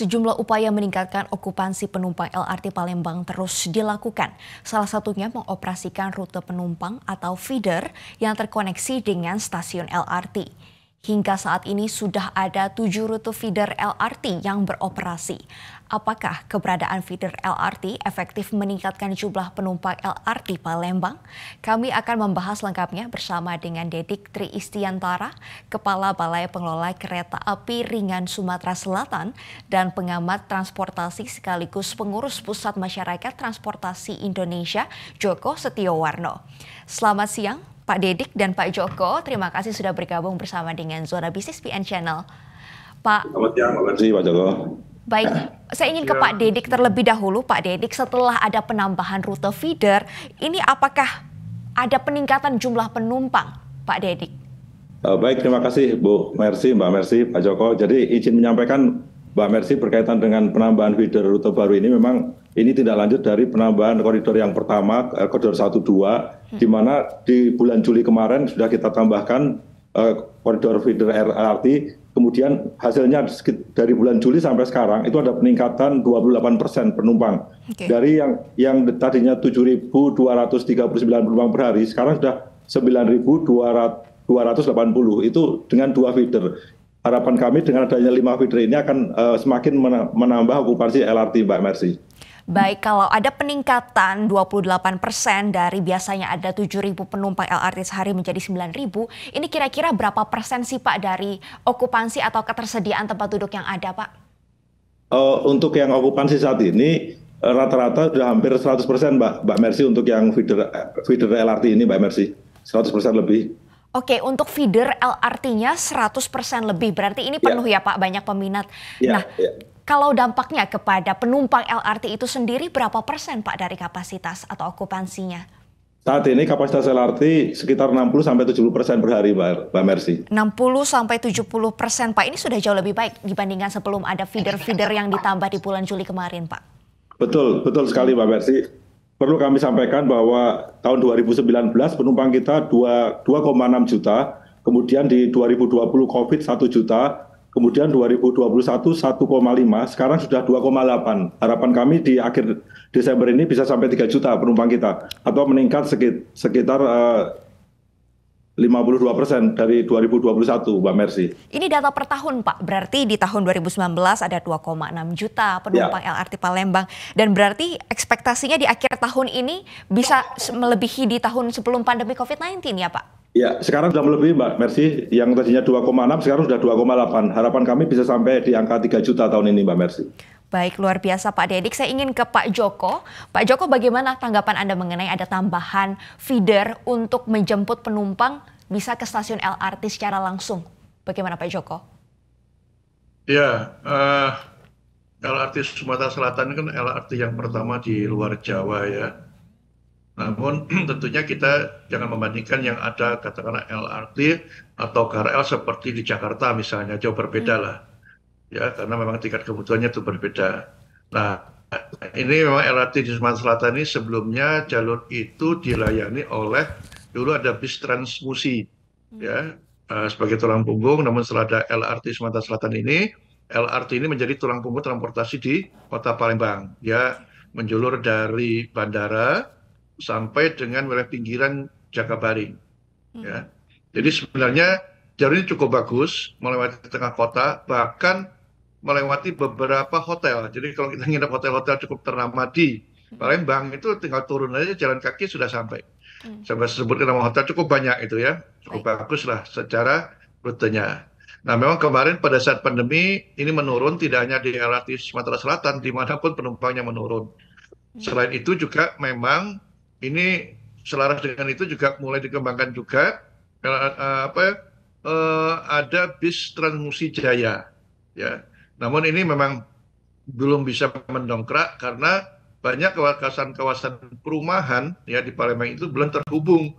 Sejumlah upaya meningkatkan okupansi penumpang LRT Palembang terus dilakukan. Salah satunya mengoperasikan rute penumpang atau feeder yang terkoneksi dengan stasiun LRT. Hingga saat ini sudah ada 7 rute feeder LRT yang beroperasi. Apakah keberadaan feeder LRT efektif meningkatkan jumlah penumpang LRT Palembang? Kami akan membahas lengkapnya bersama dengan Dedik Tri Istiantara, Kepala Balai Pengelola Kereta Api Ringan Sumatera Selatan, dan pengamat transportasi sekaligus pengurus Pusat Masyarakat Transportasi Indonesia, Joko Setiowarno. Selamat siang, Pak Dedik dan Pak Joko. Terima kasih sudah bergabung bersama dengan Zona Bisnis PN Channel. Pak. Selamat siang, terima kasih Pak Joko. Baik, saya ingin ke Pak Dedik terlebih dahulu. Pak Dedik, setelah ada penambahan rute feeder, ini apakah ada peningkatan jumlah penumpang, Pak Dedik? Baik, terima kasih Bu Mercy, Mbak Mercy, Pak Joko. Jadi izin menyampaikan Mbak Mercy berkaitan dengan penambahan feeder rute baru ini, memang ini tidak lanjut dari penambahan koridor yang pertama, koridor 1-2, di mana di bulan Juli kemarin sudah kita tambahkan koridor feeder LRT. Kemudian hasilnya dari bulan Juli sampai sekarang itu ada peningkatan 28% penumpang. Dari yang tadinya 7.239 penumpang per hari, sekarang sudah 9.280. Itu dengan 2 feeder. Harapan kami dengan adanya 5 feeder ini akan semakin menambah okupansi LRT, Mbak Mercy. Baik, kalau ada peningkatan 28% dari biasanya ada 7.000 penumpang LRT sehari menjadi 9.000, ini kira-kira berapa persen sih Pak dari okupansi atau ketersediaan tempat duduk yang ada, Pak? Untuk yang okupansi saat ini rata-rata sudah hampir 100% Mbak Mercy untuk yang feeder LRT ini, Mbak Mercy. 100% lebih. Oke, untuk feeder LRT-nya 100% lebih, berarti ini penuh ya Pak, banyak peminat. Kalau dampaknya kepada penumpang LRT itu sendiri berapa persen Pak dari kapasitas atau okupansinya? Saat ini kapasitas LRT sekitar 60-70% per hari, Mbak Mercy. 60-70%, Pak. Ini sudah jauh lebih baik dibandingkan sebelum ada feeder-feeder yang ditambah di bulan Juli kemarin, Pak. Betul sekali, Mbak Mercy. Perlu kami sampaikan bahwa tahun 2019 penumpang kita 2,6 juta, kemudian di 2020 COVID 1 juta, kemudian 2021 1,5, sekarang sudah 2,8. Harapan kami di akhir Desember ini bisa sampai 3 juta penumpang kita, atau meningkat sekitar 52% dari 2021, Mbak Mercy. Ini data per tahun, Pak. Berarti di tahun 2019 ada 2,6 juta penumpang LRT Palembang. Dan berarti ekspektasinya di akhir tahun ini bisa melebihi di tahun sebelum pandemi COVID-19 ya, Pak? Ya, sekarang sudah melebihi, Mbak Mercy. Yang tadinya 2,6, sekarang sudah 2,8. Harapan kami bisa sampai di angka 3 juta tahun ini, Mbak Mercy. Baik, luar biasa Pak Dedik. Saya ingin ke Pak Joko. Pak Joko, bagaimana tanggapan Anda mengenai ada tambahan feeder untuk menjemput penumpang bisa ke stasiun LRT secara langsung? Bagaimana Pak Joko? Ya, LRT Sumatera Selatan kan LRT yang pertama di luar Jawa ya. Namun tentunya kita jangan membandingkan yang ada katakanlah LRT atau KRL seperti di Jakarta misalnya, jauh berbeda lah. Ya, karena memang tingkat kebutuhannya itu berbeda. Nah, ini memang LRT di Sumatera Selatan ini sebelumnya jalur itu dilayani oleh, dulu ada bis transmusi, ya, sebagai tulang punggung. Namun setelah ada LRT Sumatera Selatan ini, LRT ini menjadi tulang punggung transportasi di Kota Palembang. Dia menjulur dari bandara sampai dengan wilayah pinggiran Jakabaring. Ya. Jadi sebenarnya jalur ini cukup bagus, melewati tengah kota, bahkan melewati beberapa hotel. Jadi kalau kita nginep hotel-hotel cukup ternama di Palembang, itu tinggal turun aja jalan kaki sudah sampai. Sampai sebutkan nama hotel cukup banyak itu ya, cukup bagus lah secara rutenya. Nah memang kemarin pada saat pandemi ini menurun, tidak hanya di LRT Sumatera Selatan, dimanapun penumpangnya menurun. Selain itu juga memang ini selaras dengan itu juga mulai dikembangkan juga ada bis Transmusi Jaya, ya. Namun ini memang belum bisa mendongkrak karena banyak kawasan-kawasan perumahan ya di Palembang itu belum terhubung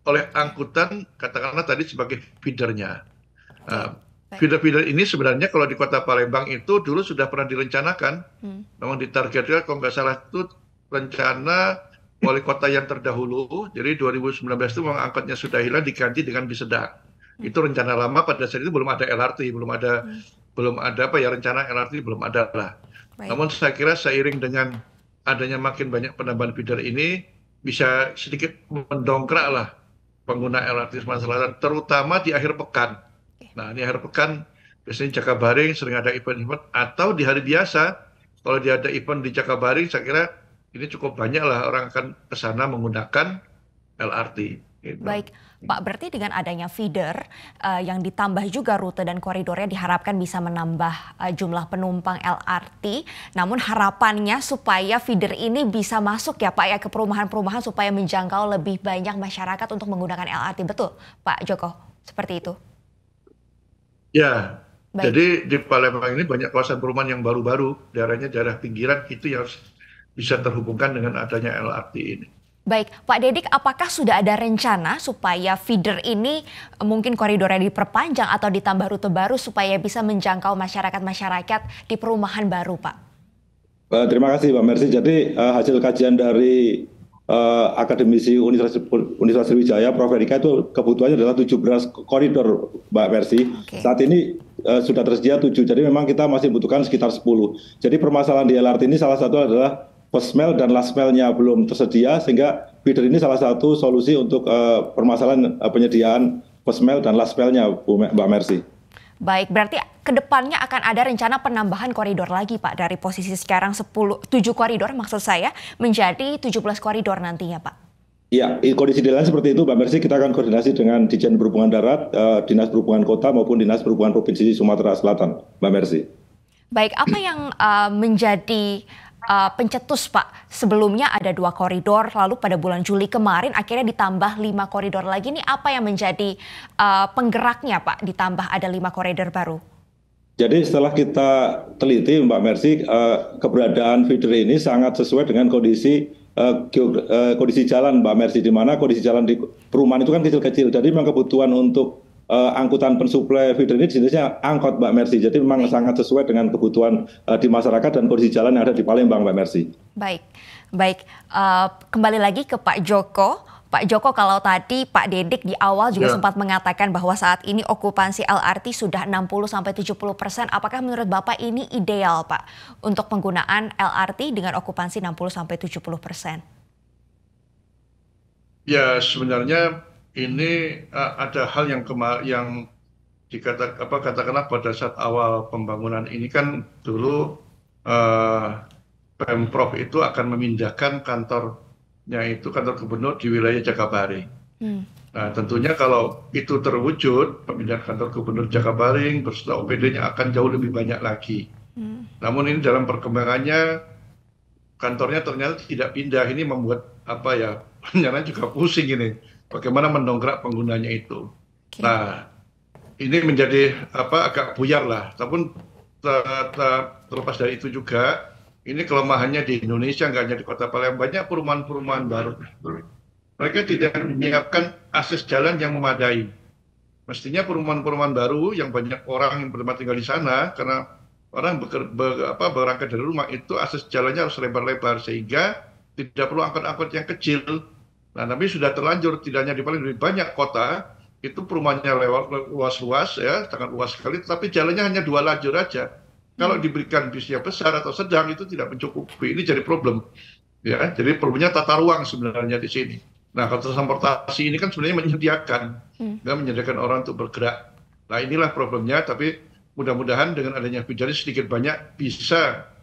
oleh angkutan, katakanlah tadi sebagai feedernya. Feeder-feeder ini sebenarnya kalau di Kota Palembang itu dulu sudah pernah direncanakan, memang ditargetkan kalau nggak salah itu rencana wali kota yang terdahulu, jadi 2019 itu memang angkotnya sudah hilang diganti dengan bis sedang. Itu rencana lama, pada saat itu belum ada LRT, belum ada belum ada apa ya rencana LRT belum ada lah. Baik. Namun saya kira seiring dengan adanya makin banyak penambahan feeder ini bisa sedikit mendongkrak lah pengguna LRT Sumatera Selatan, terutama di akhir pekan. Nah, di akhir pekan biasanya Jakabaring sering ada event-event atau di hari biasa kalau dia ada event di Jakabaring, saya kira ini cukup banyak lah orang akan ke sana menggunakan LRT. Gitu. Baik, Pak, berarti dengan adanya feeder yang ditambah juga rute dan koridornya diharapkan bisa menambah jumlah penumpang LRT. Namun harapannya supaya feeder ini bisa masuk ya Pak ya ke perumahan-perumahan supaya menjangkau lebih banyak masyarakat untuk menggunakan LRT. Betul Pak Joko, seperti itu? Ya, Baik. jadi di Palembang ini banyak kawasan perumahan yang baru-baru, daerahnya daerah pinggiran itu yang bisa terhubungkan dengan adanya LRT ini. Baik, Pak Dedik, apakah sudah ada rencana supaya feeder ini mungkin koridornya diperpanjang atau ditambah rute baru supaya bisa menjangkau masyarakat-masyarakat di perumahan baru, Pak? Terima kasih Mbak Mercy. Jadi hasil kajian dari akademisi Universitas Sriwijaya, Prof. Erika, itu kebutuhannya adalah 17 koridor Mbak Mercy. Oke. Saat ini sudah tersedia 7, jadi memang kita masih butuhkan sekitar 10. Jadi permasalahan di LRT ini salah satu adalah first mile dan last mile-nya belum tersedia, sehingga feeder ini salah satu solusi untuk permasalahan penyediaan first mile dan last mile-nya, Mbak Mercy. Baik, berarti kedepannya akan ada rencana penambahan koridor lagi Pak, dari posisi sekarang 7 koridor maksud saya menjadi 17 koridor nantinya Pak. Iya, kondisi di lain seperti itu Mbak Mercy. Kita akan koordinasi dengan Ditjen Perhubungan Darat, Dinas Perhubungan Kota maupun Dinas Perhubungan Provinsi Sumatera Selatan, Mbak Mercy. Baik, apa yang menjadi pencetus Pak? Sebelumnya ada 2 koridor, lalu pada bulan Juli kemarin akhirnya ditambah 5 koridor lagi. Ini apa yang menjadi penggeraknya Pak, ditambah ada 5 koridor baru? Jadi setelah kita teliti Mbak Mercy, keberadaan feeder ini sangat sesuai dengan kondisi jalan Mbak Mercy, di mana kondisi jalan di perumahan itu kan kecil-kecil. Jadi memang kebutuhan untuk angkutan pensuplai feeder ini jenisnya angkot Mbak Mercy. Jadi memang sangat sesuai dengan kebutuhan di masyarakat dan kondisi jalan yang ada di Palembang Mbak Mercy. Baik, baik. Kembali lagi ke Pak Joko. Pak Joko, kalau tadi Pak Dedik di awal juga sempat mengatakan bahwa saat ini okupansi LRT sudah 60-70%. Apakah menurut Bapak ini ideal Pak untuk penggunaan LRT dengan okupansi 60-70%? Ya, sebenarnya ini ada hal yang katakanlah pada saat awal pembangunan ini kan dulu Pemprov itu akan memindahkan kantornya itu kantor gubernur di wilayah Jakabaring. Nah, tentunya kalau itu terwujud, pemindahan kantor gubernur Jakabaring beserta OPD-nya akan jauh lebih banyak lagi. Namun ini dalam perkembangannya kantornya ternyata tidak pindah. Ini membuat penyelenggara juga pusing ini. Bagaimana mendongkrak penggunanya itu. Okay. Nah, ini menjadi agak buyar lah. Tapi terlepas dari itu juga, ini kelemahannya di Indonesia, nggak hanya di Kota Palembang, banyak perumahan-perumahan baru. Mereka tidak menyiapkan akses jalan yang memadai. Mestinya perumahan-perumahan baru yang banyak orang yang bertempat tinggal di sana, karena orang berangkat dari rumah itu akses jalannya harus lebar-lebar sehingga tidak perlu angkot-angkot yang kecil. Nah, tapi sudah terlanjur tidak hanya di Palembang, di banyak kota itu perumahannya luas-luas ya, sangat luas sekali, tapi jalannya hanya 2 lajur aja. Kalau diberikan bisnya besar atau sedang itu tidak mencukupi. Ini jadi problem. Ya, jadi problemnya tata ruang sebenarnya di sini. Nah, kalau transportasi ini kan sebenarnya menyediakan orang untuk bergerak. Nah, inilah problemnya, tapi mudah-mudahan dengan adanya feeder sedikit banyak bisa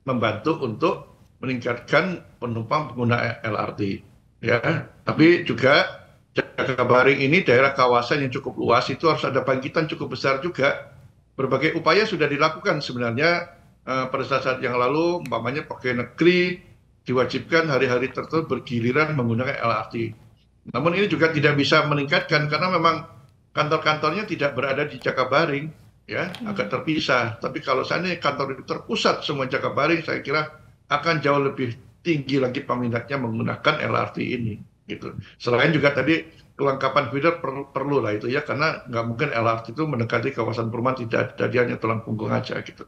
membantu untuk meningkatkan penumpang pengguna LRT. Ya, tapi juga Jakabaring ini daerah kawasan yang cukup luas, itu harus ada bangkitan cukup besar juga. Berbagai upaya sudah dilakukan sebenarnya pada saat yang lalu, umpamanya pegawai negeri diwajibkan hari-hari tertentu bergiliran menggunakan LRT. Namun ini juga tidak bisa meningkatkan karena memang kantor-kantornya tidak berada di Jakabaring, ya, agak terpisah. Tapi kalau seandainya kantor itu terpusat semua Jakabaring, saya kira akan jauh lebih tinggi lagi peminatnya menggunakan LRT ini. Gitu. Selain juga tadi kelengkapan feeder perlu lah itu ya, karena nggak mungkin LRT itu mendekati kawasan perumahan, tidak hanya tulang punggung aja gitu.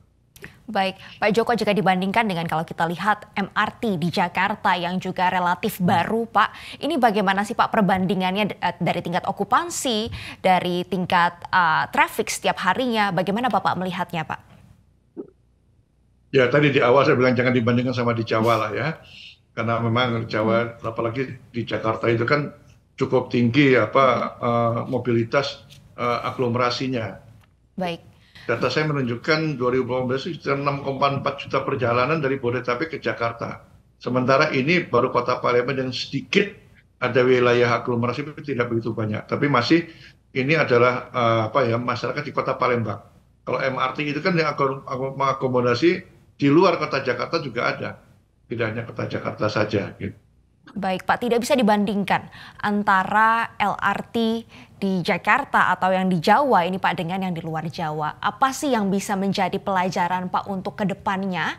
Baik, Pak Joko, jika dibandingkan dengan kalau kita lihat MRT di Jakarta yang juga relatif baru, Pak, ini bagaimana sih Pak perbandingannya dari tingkat okupansi, dari tingkat traffic setiap harinya, bagaimana Bapak melihatnya, Pak? Ya, tadi di awal saya bilang jangan dibandingkan sama di Jawa lah ya. Karena memang Jawa, apalagi di Jakarta itu kan cukup tinggi mobilitas aglomerasinya. Baik. Data saya menunjukkan 2018 itu 6,4 juta perjalanan dari Bodetabek ke Jakarta. Sementara ini baru Kota Palembang yang sedikit ada wilayah aglomerasi tidak begitu banyak. Tapi masih ini adalah masyarakat di Kota Palembang. Kalau MRT itu kan yang mengakomodasi di luar Kota Jakarta juga ada. Tidak hanya Kota Jakarta saja gitu. Baik Pak, tidak bisa dibandingkan antara LRT di Jakarta atau yang di Jawa ini Pak dengan yang di luar Jawa. Apa sih yang bisa menjadi pelajaran Pak untuk kedepannya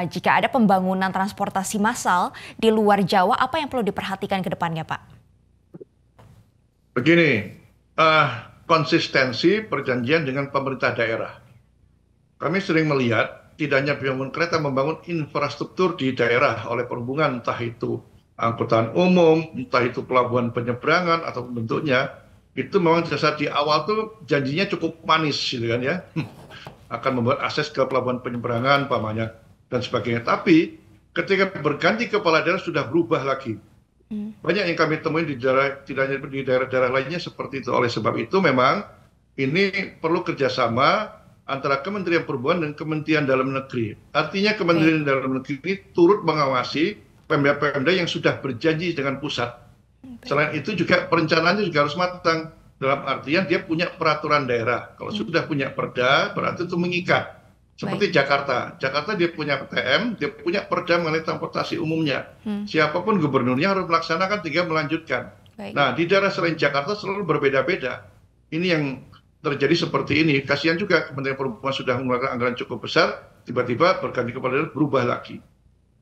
jika ada pembangunan transportasi massal di luar Jawa, apa yang perlu diperhatikan ke depannya Pak? Begini, konsistensi perjanjian dengan pemerintah daerah. Kami sering melihat tidak hanya membangun kereta, membangun infrastruktur di daerah oleh perhubungan, entah itu angkutan umum, entah itu pelabuhan penyeberangan atau bentuknya, itu memang jasa di awal tuh janjinya cukup manis gitu kan ya. Akan membuat akses ke pelabuhan penyeberangan pamannya dan sebagainya. Tapi ketika berganti kepala daerah sudah berubah lagi. Banyak yang kami temuin di daerah, tidak hanya di daerah-daerah lainnya seperti itu. Oleh sebab itu memang ini perlu kerjasama antara Kementerian Perhubungan dan Kementerian Dalam Negeri. Artinya Kementerian Dalam Negeri ini turut mengawasi Pemda-pemda yang sudah berjanji dengan pusat. Selain itu juga perencanaannya juga harus matang. Dalam artian dia punya peraturan daerah. Kalau sudah punya perda, berarti itu mengikat. Seperti Jakarta. Jakarta dia punya PTM, dia punya perda mengenai transportasi umumnya. Siapapun gubernurnya harus melaksanakan, tinggal melanjutkan. Nah, di daerah selain Jakarta selalu berbeda-beda. Ini yang terjadi seperti ini. Kasihan juga Kementerian Perhubungan sudah mengeluarkan anggaran cukup besar, tiba-tiba berganti kepala daerah berubah lagi.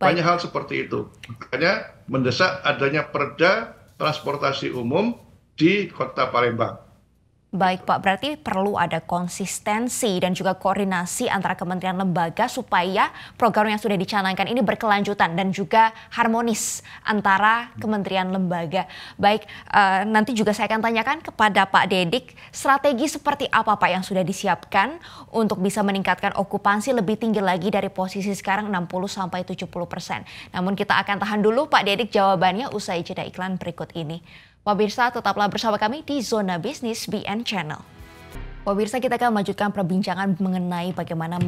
Banyak hal seperti itu. Makanya mendesak adanya perda transportasi umum di Kota Palembang. Baik Pak, berarti perlu ada konsistensi dan juga koordinasi antara kementerian lembaga supaya program yang sudah dicanangkan ini berkelanjutan dan juga harmonis antara kementerian lembaga. Baik, nanti juga saya akan tanyakan kepada Pak Dedik, strategi seperti apa Pak yang sudah disiapkan untuk bisa meningkatkan okupansi lebih tinggi lagi dari posisi sekarang 60-70%. Namun kita akan tahan dulu Pak Dedik jawabannya usai jeda iklan berikut ini. Pemirsa, tetaplah bersama kami di Zona Bisnis BN Channel. Pemirsa, kita akan melanjutkan perbincangan mengenai bagaimana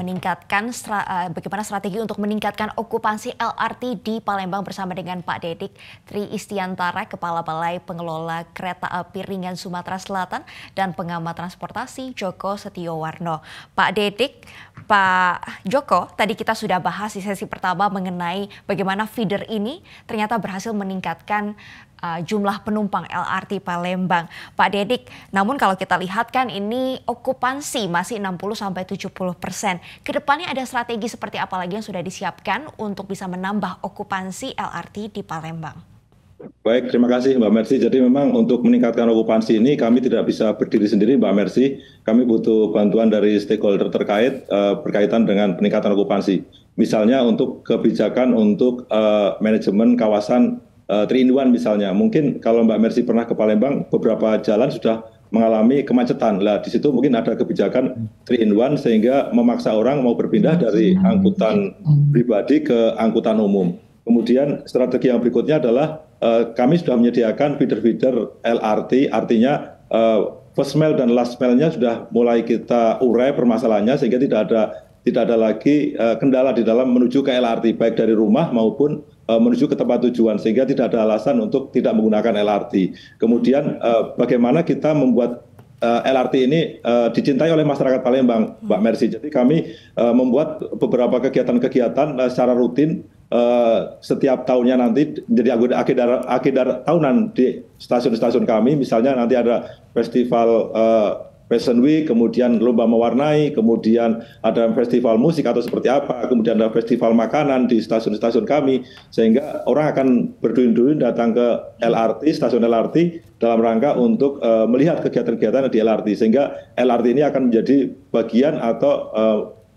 strategi untuk meningkatkan okupansi LRT di Palembang bersama dengan Pak Dedik Tri Istiantara, Kepala Balai Pengelola Kereta Api Ringan Sumatera Selatan, dan pengamat transportasi Joko Setiowarno. Pak Dedik, Pak Joko, tadi kita sudah bahas di sesi pertama mengenai bagaimana feeder ini ternyata berhasil meningkatkan jumlah penumpang LRT Palembang. Pak Dedik, namun kalau kita lihat kan ini okupansi masih 60-70%. Kedepannya ada strategi seperti apa lagi yang sudah disiapkan untuk bisa menambah okupansi LRT di Palembang? Baik, terima kasih Mbak Mercy. Jadi memang untuk meningkatkan okupansi ini kami tidak bisa berdiri sendiri Mbak Mercy. Kami butuh bantuan dari stakeholder terkait berkaitan dengan peningkatan okupansi. Misalnya untuk kebijakan untuk manajemen kawasan 3-in-1 misalnya. Mungkin kalau Mbak Mercy pernah ke Palembang, beberapa jalan sudah mengalami kemacetan. Lah di situ mungkin ada kebijakan 3-in-1 sehingga memaksa orang mau berpindah dari angkutan pribadi ke angkutan umum. Kemudian strategi yang berikutnya adalah kami sudah menyediakan feeder-feeder LRT, artinya first mile dan last mile-nya sudah mulai kita urai permasalahannya sehingga tidak ada lagi kendala di dalam menuju ke LRT baik dari rumah maupun menuju ke tempat tujuan, sehingga tidak ada alasan untuk tidak menggunakan LRT. Kemudian bagaimana kita membuat LRT ini dicintai oleh masyarakat Palembang, Mbak Mercy. Jadi kami membuat beberapa kegiatan-kegiatan secara rutin setiap tahunnya nanti menjadi agenda tahunan di stasiun-stasiun kami. Misalnya nanti ada festival Fashion Week, kemudian lomba mewarnai, kemudian ada festival musik atau seperti apa, kemudian ada festival makanan di stasiun-stasiun kami, sehingga orang akan berduyun-duyun datang ke LRT, stasiun LRT dalam rangka untuk melihat kegiatan-kegiatan di LRT, sehingga LRT ini akan menjadi bagian atau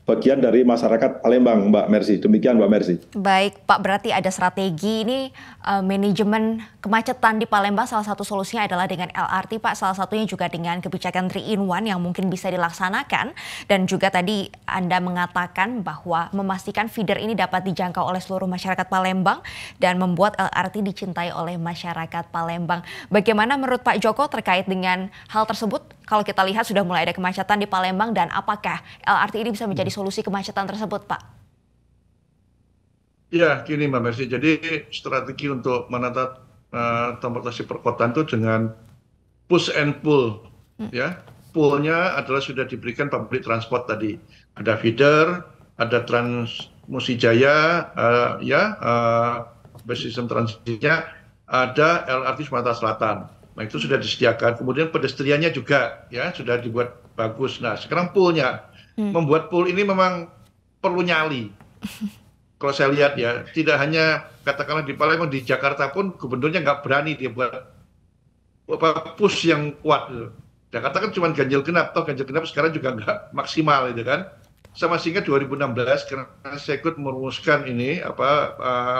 bagian dari masyarakat Palembang, Mbak Mercy. Demikian, Mbak Mercy. Baik, Pak, berarti ada strategi ini manajemen kemacetan di Palembang. Salah satu solusinya adalah dengan LRT, Pak. Salah satunya juga dengan kebijakan 3-in-1 yang mungkin bisa dilaksanakan. Dan juga tadi Anda mengatakan bahwa memastikan feeder ini dapat dijangkau oleh seluruh masyarakat Palembang dan membuat LRT dicintai oleh masyarakat Palembang. Bagaimana menurut Pak Joko terkait dengan hal tersebut? Kalau kita lihat sudah mulai ada kemacetan di Palembang, dan apakah LRT ini bisa menjadi solusi kemacetan tersebut, Pak? Ya, gini Mbak Mercy. Jadi strategi untuk menata transportasi perkotaan itu dengan push and pull. Ya, pullnya adalah sudah diberikan public transport tadi. Ada feeder, ada Transmusijaya, bus sistem transitnya, ada LRT Sumatera Selatan. Nah, itu sudah disediakan. Kemudian pedestriannya juga ya sudah dibuat bagus. Nah, sekarang pullnya, membuat pull ini memang perlu nyali. Kalau saya lihat ya, tidak hanya katakanlah di Palembang, di Jakarta pun gubernurnya nggak berani dia buat push yang kuat. Jakarta kan cuma ganjil genap, toh ganjil genap sekarang juga nggak maksimal itu kan. Sama sehingga 2016 karena saya ikut merumuskan ini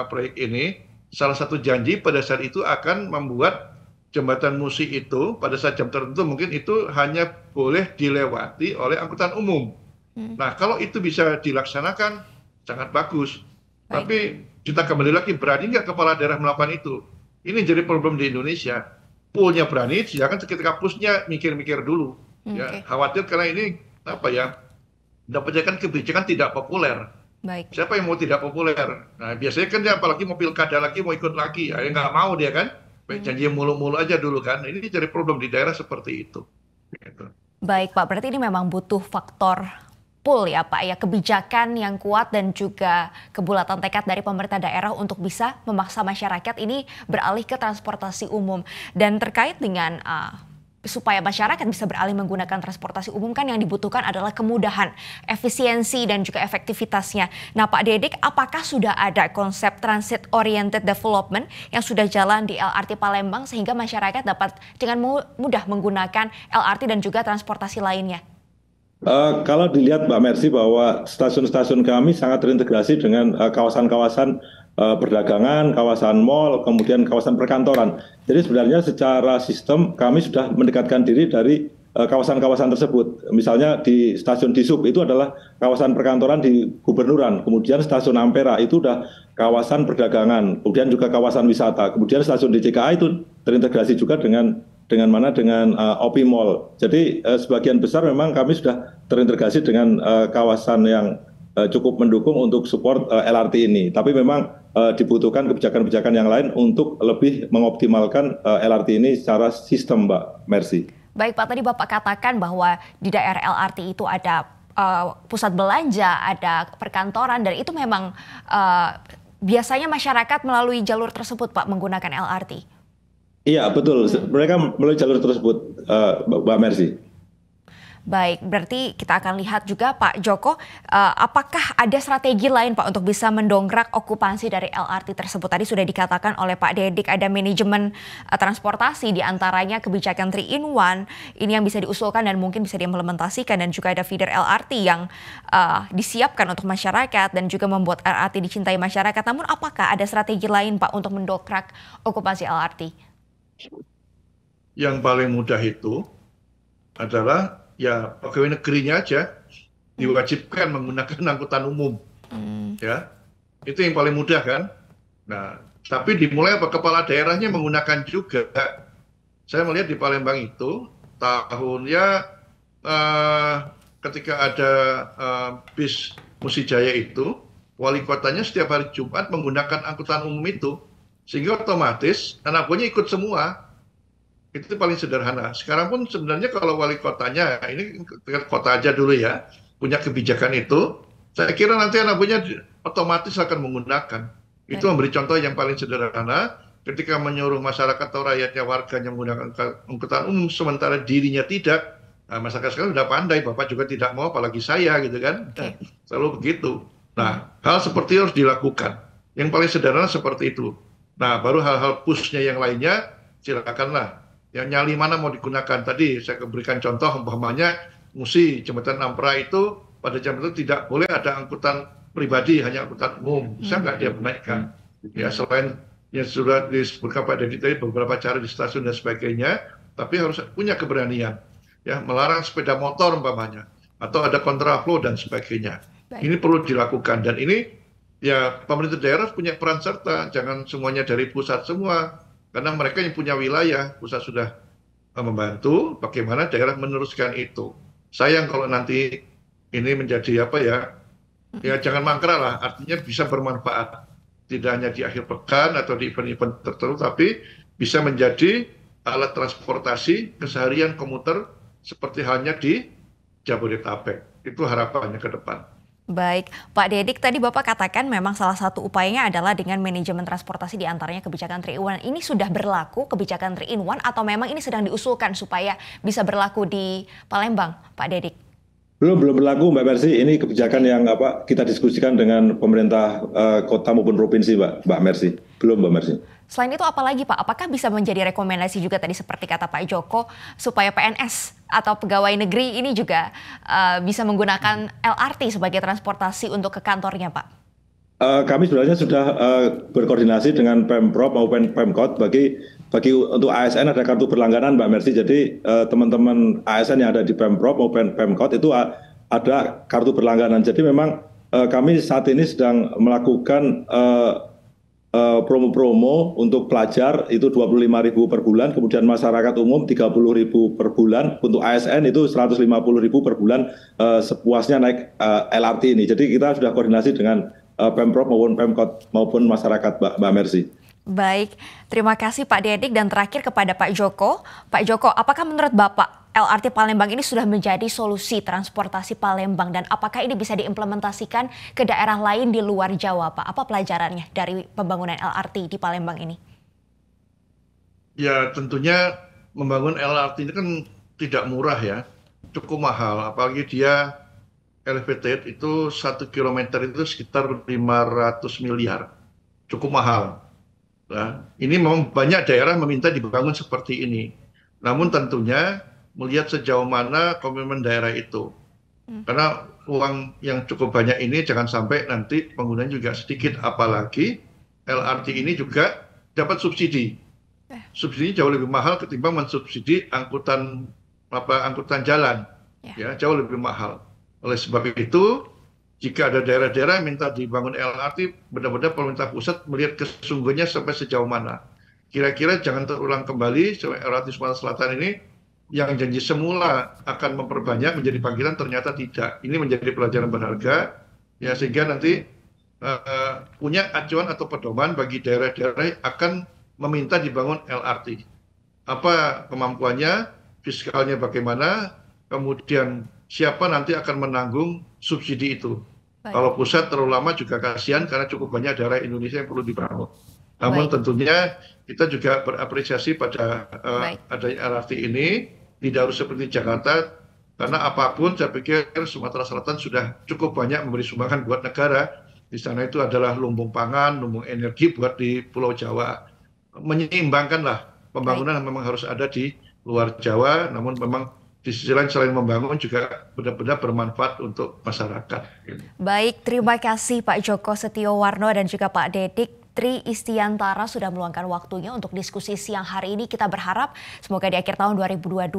proyek ini, salah satu janji pada saat itu akan membuat jembatan Musi itu pada saat jam tertentu mungkin itu hanya boleh dilewati oleh angkutan umum. Nah, kalau itu bisa dilaksanakan sangat bagus. Baik. Tapi kita kembali lagi, berani nggak kepala daerah melakukan itu? Ini jadi problem di Indonesia. Poolnya berani, sedangkan ketika pushnya mikir-mikir dulu. Ya, khawatir karena ini dapatkan kebijakan tidak populer. Baik. Siapa yang mau tidak populer? Nah, biasanya kan dia apalagi mau pilkada lagi, mau ikut lagi, ya nggak mau dia kan. Janji mulu-mulu aja dulu kan. Ini jadi problem di daerah seperti itu. Gitu. Baik, Pak. Berarti ini memang butuh faktor pull ya, Pak, ya, kebijakan yang kuat dan juga kebulatan tekad dari pemerintah daerah untuk bisa memaksa masyarakat ini beralih ke transportasi umum. Dan terkait dengan supaya masyarakat bisa beralih menggunakan transportasi umum, kan yang dibutuhkan adalah kemudahan, efisiensi, dan juga efektivitasnya. Nah, Pak Dedik, apakah sudah ada konsep transit oriented development yang sudah jalan di LRT Palembang sehingga masyarakat dapat dengan mudah menggunakan LRT dan juga transportasi lainnya? Kalau dilihat Mbak Mercy bahwa stasiun-stasiun kami sangat terintegrasi dengan kawasan-kawasan perdagangan, kawasan mal, kemudian kawasan perkantoran. Jadi sebenarnya secara sistem kami sudah mendekatkan diri dari kawasan-kawasan tersebut. Misalnya di stasiun Disub itu adalah kawasan perkantoran di Gubernuran, kemudian stasiun Ampera itu udah kawasan perdagangan, kemudian juga kawasan wisata, kemudian stasiun DCKA itu terintegrasi juga dengan OP Mall. Jadi sebagian besar memang kami sudah terintegrasi dengan kawasan yang cukup mendukung untuk support LRT ini. Tapi memang dibutuhkan kebijakan-kebijakan yang lain untuk lebih mengoptimalkan LRT ini secara sistem, Mbak Mercy. Baik, Pak, tadi Bapak katakan bahwa di daerah LRT itu ada pusat belanja, ada perkantoran, dan itu memang biasanya masyarakat melalui jalur tersebut, Pak, menggunakan LRT. Iya, betul. Mereka melalui jalur tersebut, Mbak Mercy. Baik, berarti kita akan lihat juga Pak Joko, apakah ada strategi lain Pak untuk bisa mendongkrak okupansi dari LRT tersebut? Tadi sudah dikatakan oleh Pak Dedik ada manajemen transportasi, diantaranya kebijakan 3-in-1, ini yang bisa diusulkan dan mungkin bisa diimplementasikan, dan juga ada feeder LRT yang disiapkan untuk masyarakat dan juga membuat LRT dicintai masyarakat. Namun apakah ada strategi lain Pak untuk mendongkrak okupansi LRT? Yang paling mudah itu adalah ya pegawai negerinya aja diwajibkan menggunakan angkutan umum, ya itu yang paling mudah kan. Nah, tapi dimulai kepala daerahnya menggunakan juga. Saya melihat di Palembang itu tahunnya ketika ada bis Musijaya itu, wali kotanya setiap hari Jumat menggunakan angkutan umum itu, sehingga otomatis anak buahnya ikut semua. Itu paling sederhana. Sekarang pun sebenarnya kalau wali kotanya, ini kota aja dulu ya, punya kebijakan itu, saya kira nanti anak buahnya otomatis akan menggunakan. Itu memberi contoh yang paling sederhana, ketika menyuruh masyarakat atau rakyatnya, warganya menggunakan angkutan umum, sementara dirinya tidak. Nah, masyarakat sekarang sudah pandai, Bapak juga tidak mau, apalagi saya gitu kan. Selalu begitu. Nah, hal seperti itu harus dilakukan. Yang paling sederhana seperti itu. Nah, baru hal-hal push-nya yang lainnya, silakanlah. Yang nyali mana mau digunakan. Tadi saya berikan contoh, umpamanya Musi, Jembatan Ampera itu pada jam itu tidak boleh ada angkutan pribadi, hanya angkutan umum. Bisa nggak dia menaikkan? Ya, selain yang sudah disebutkan Pak Dedi tadi beberapa cara di stasiun dan sebagainya, tapi harus punya keberanian, ya, melarang sepeda motor umpamanya, atau ada kontraflow dan sebagainya. Baik. Ini perlu dilakukan, dan ini ya pemerintah daerah punya peran serta, jangan semuanya dari pusat semua, karena mereka yang punya wilayah, pusat sudah membantu, bagaimana daerah meneruskan itu. Sayang kalau nanti ini menjadi apa ya, ya jangan mangkrak lah, artinya bisa bermanfaat. Tidak hanya di akhir pekan atau di event-event tertentu, tapi bisa menjadi alat transportasi keseharian komuter seperti halnya di Jabodetabek. Itu harapannya ke depan. Baik, Pak Dedik, tadi Bapak katakan memang salah satu upayanya adalah dengan manajemen transportasi diantaranya kebijakan 3-in-1. Ini sudah berlaku kebijakan 3-in-1 atau memang ini sedang diusulkan supaya bisa berlaku di Palembang, Pak Dedik? Belum berlaku, Mbak Mercy. Ini kebijakan yang kita diskusikan dengan pemerintah kota maupun provinsi, Mbak Mercy. Belum, Mbak Mercy. Selain itu apa lagi Pak? Apakah bisa menjadi rekomendasi juga tadi seperti kata Pak Joko supaya PNS atau pegawai negeri ini juga bisa menggunakan LRT sebagai transportasi untuk ke kantornya, Pak? Kami sebenarnya sudah berkoordinasi dengan Pemprov maupun Pemkot bagi untuk ASN ada kartu berlangganan, Mbak Mercy. Jadi teman-teman ASN yang ada di Pemprov maupun Pemkot itu ada kartu berlangganan. Jadi memang kami saat ini sedang melakukan promo-promo untuk pelajar itu 25.000 per bulan, kemudian masyarakat umum 30.000 per bulan, untuk ASN itu 150.000 per bulan sepuasnya naik LRT ini. Jadi kita sudah koordinasi dengan Pemprov maupun Pemkot maupun masyarakat, Mbak Mercy. Baik, terima kasih Pak Dedik, dan terakhir kepada Pak Joko. Pak Joko, apakah menurut Bapak LRT Palembang ini sudah menjadi solusi transportasi Palembang, dan apakah ini bisa diimplementasikan ke daerah lain di luar Jawa, Pak? Apa pelajarannya dari pembangunan LRT di Palembang ini? Ya tentunya membangun LRT ini kan tidak murah ya, cukup mahal, apalagi dia elevated itu 1 kilometer itu sekitar 500 miliar, cukup mahal. Nah, ini memang banyak daerah meminta dibangun seperti ini. Namun tentunya melihat sejauh mana komitmen daerah itu. Karena uang yang cukup banyak ini jangan sampai nanti penggunaan juga sedikit. Apalagi LRT ini juga dapat subsidi. Subsidinya jauh lebih mahal ketimbang mensubsidi angkutan jalan. Ya, jauh lebih mahal. Oleh sebab itu, jika ada daerah-daerah yang minta dibangun LRT, benar-benar pemerintah pusat melihat kesungguhannya sampai sejauh mana. Kira-kira jangan terulang kembali LRT Sumatera Selatan ini yang janji semula akan memperbanyak menjadi panggilan, ternyata tidak. Ini menjadi pelajaran berharga, ya, sehingga nanti punya acuan atau pedoman bagi daerah-daerah yang akan meminta dibangun LRT. Apa kemampuannya, fiskalnya bagaimana, kemudian siapa nanti akan menanggung subsidi itu. Kalau pusat terlalu lama juga kasihan, karena cukup banyak daerah Indonesia yang perlu dibangun. Namun tentunya kita juga berapresiasi pada adanya LRT ini, tidak harus seperti Jakarta, karena apapun saya pikir Sumatera Selatan sudah cukup banyak memberi sumbangan buat negara. Di sana itu adalah lumbung pangan, lumbung energi buat di Pulau Jawa. Menyeimbangkanlah pembangunan yang memang harus ada di luar Jawa, namun memang di sisi lain selain membangun juga benar-benar bermanfaat untuk masyarakat. Baik, terima kasih Pak Joko Setiowarno dan juga Pak Dedik. Tri Istiantara sudah meluangkan waktunya untuk diskusi siang hari ini. Kita berharap semoga di akhir tahun 2022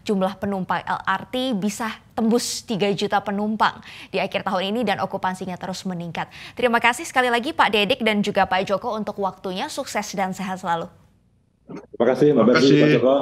jumlah penumpang LRT bisa tembus 3 juta penumpang di akhir tahun ini dan okupansinya terus meningkat. Terima kasih sekali lagi Pak Dedik dan juga Pak Joko untuk waktunya. Sukses dan sehat selalu. Terima kasih Mbak Mercy, Pak Joko.